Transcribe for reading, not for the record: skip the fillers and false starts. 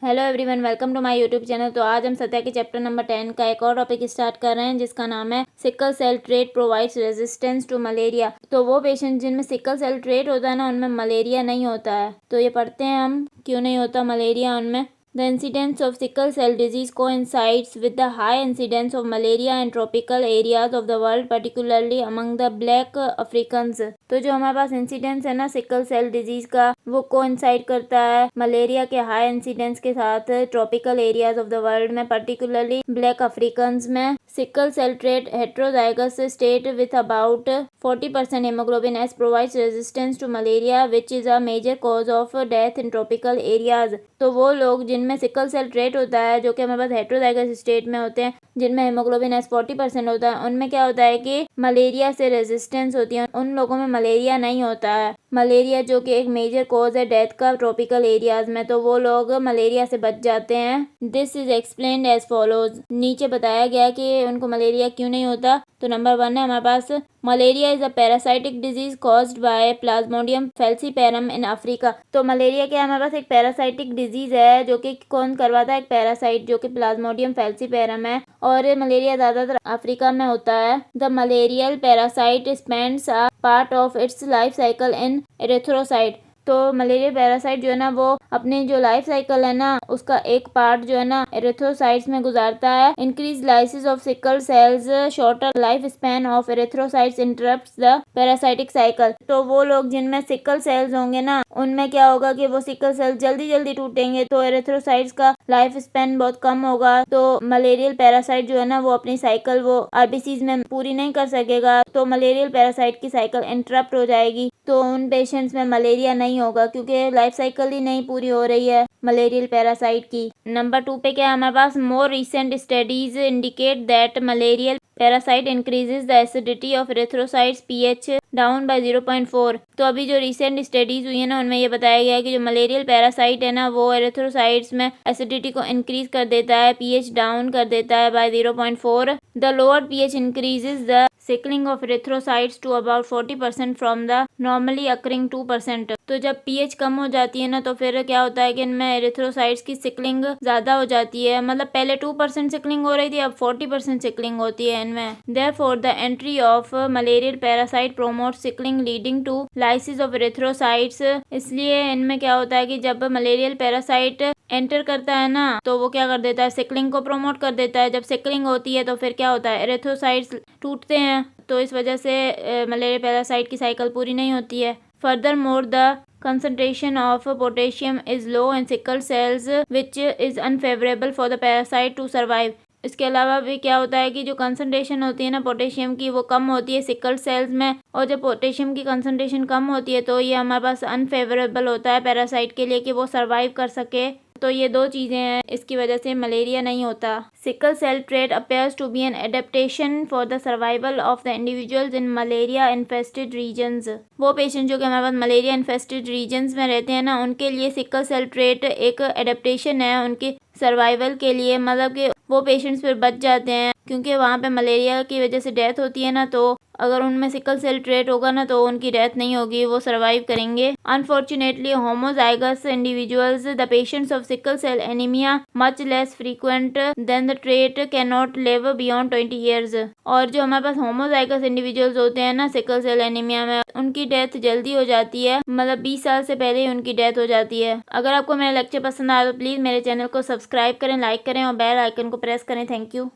Hello everyone, welcome to my YouTube channel. तो आज हम सत्या के चैप्टर नंबर 10 का एक और टॉपिक स्टार्ट कर रहे हैं जिसका नाम है sickle cell trait provides resistance to malaria. तो वो पेशेंट जिनमें सिकल सेल ट्रेट होता है ना, उनमें मलेरिया नहीं होता है। तो ये पढ़ते हैं हम क्यों नहीं होता मलेरिया उनमें। The incidence of sickle cell disease coincides with the high incidence of malaria in tropical areas of the world, particularly among the black Africans। तो जो हमारे पास इंसिडेंस है ना सिकल सेल डिजीज का, वो कोइंसाइड करता है मलेरिया के हाई इंसिडेंस के साथ tropical areas of the world में, पर्टिकुलरली ब्लैक अफ्रीकन्स में। Sickle cell trait heterozygous state with about 40% hemoglobin S provides resistance to malaria, which is a major cause of death in tropical areas। तो वो लोग जिनमें sickle cell trait होता है, जो कि हमारे पास हेट्रोजाइगस स्टेट में होते हैं, जिनमें हेमोग्लोबिन S 40% होता है, उनमें क्या होता है कि मलेरिया से रेजिस्टेंस होती है। उन लोगों में मलेरिया नहीं होता है। मलेरिया जो कि एक मेजर कॉज है डेथ का ट्रॉपिकल एरियाज में, तो वो लोग मलेरिया से बच जाते हैं। This is explained as follows. नीचे बताया गया कि उनको मलेरिया क्यों नहीं होता। तो नंबर 1 है हमारे पास, malaria is a parasitic disease caused by Plasmodium falciparum in Africa. तो मलेरिया क्या हमारे पास एक पैरासाइटिक डिजीज है जो कि कौन करवाता है, एक पैरासाइट जो कि प्लाज्मोडियम फैल्सीपेरम है, और मलेरिया ज्यादातर अफ्रीका में होता है। The malarial parasite spends a part of its life cycle in erythrocyte. तो मलेरिया पैरासाइट जो है ना, वो अपने जो लाइफ साइकिल है ना, उसका एक पार्ट जो है ना एरिथ्रोसाइट्स में गुजारता है। Increase lysis of sickle cells, shorter life span of erythrocytes interrupts the parasitic cycle. तो वो लोग जिनमें सिकल सेल्स होंगे ना, उनमें क्या होगा कि वो सिकल सेल जल्दी जल्दी टूटेंगे, तो एरिथ्रोसाइट्स का लाइफ स्पैन बहुत कम होगा। तो मलेरियल पैरासाइट जो है ना, वो अपनी साइकिल वो आरबीसीज में पूरी नहीं कर सकेगा, तो मलेरियल पैरासाइट की साइकिल इंटरप्ट हो जाएगी। तो उन पेशेंट्स में मलेरिया नहीं होगा क्योंकि लाइफ साइकिल ही नहीं पूरी हो रही है मलेरियल पैरासाइट की। नंबर 2 पे क्या है हमारे पास, more recent studies indicate that malarial parasite increases the acidity of erythrocytes pH down by 0.4। तो अभी जो रिसेंट स्टडीज हुई है ना, उनमें ये बताया गया है कि जो मलेरियल पैरासाइट है ना, वो एरिथ्रोसाइट्स में एसिडिटी को इंक्रीज कर देता है, पीएच डाउन कर देता है by 0.4। The lower pH increases the sickling of erythrocytes to about 40% from the normally occurring 2%। तो जब पीएच कम हो जाती है ना, तो फिर क्या होता है कि इनमें एरिथ्रोसाइट्स की सिकलिंग ज्यादा हो जाती है। मतलब पहले 2% सिकलिंग हो रही थी, अब 40% सिकलिंग होती है इनमें। Therefore the entry of malarial parasite promote sickling leading to lysis of erythrocytes. इसलिए इनमें क्या होता है कि जब मलेरियल पैरासाइट एंटर करता है ना, तो वो क्या कर देता है, सिकलिंग को प्रमोट कर देता है। जब सिकलिंग होती है तो फिर क्या होता है, एरिथ्रोसाइट्स टूटते हैं, तो इस वजह से मलेरिया पैरासाइट की साइकिल पूरी नहीं होती है। Further more the concentration of potassium is low in sickle cells which is unfavorable for the parasite to survive। इसके अलावा भी क्या होता है कि जो कंसंट्रेशन होती है ना पोटेशियम की, वो कम होती है सिकल सेल्स में, और जब पोटेशियम की कंसंट्रेशन कम होती है तो ये हमारे पास अनफेवरेबल होता है पैरासाइट के लिए कि वो सर्वाइव कर सके। तो ये दो चीज़ें हैं, इसकी वजह से मलेरिया नहीं होता। Sickle cell trait appears to be an adaptation for the survival of the individuals in malaria infested regions. वो पेशेंट जो कि हमारे पास मलेरिया इन्फेस्टेड रीजन्स में रहते हैं ना, उनके लिए सिकल सेल ट्रेट एक एडेप्टेशन है उनकी सर्वाइवल के लिए। मतलब कि वो पेशेंट्स फिर बच जाते हैं, क्योंकि वहाँ पे मलेरिया की वजह से डेथ होती है ना, तो अगर उनमें सिकल सेल ट्रेट होगा ना, तो उनकी डेथ नहीं होगी, वो सर्वाइव करेंगे। Unfortunately homozygous individuals the patients of sickle cell anaemia much less frequent than the trait can not live beyond 20 years. और जो हमारे पास होमोजाइगस इंडिविजुअल्स होते हैं ना सिकल सेल एनीमिया में, उनकी डेथ जल्दी हो जाती है, मतलब 20 साल से पहले ही उनकी डेथ हो जाती है। अगर आपको मेरा लेक्चर पसंद आया तो प्लीज़ मेरे चैनल को सब्सक्राइब करें, लाइक करें और बेल आइकन को प्रेस करें। Thank you.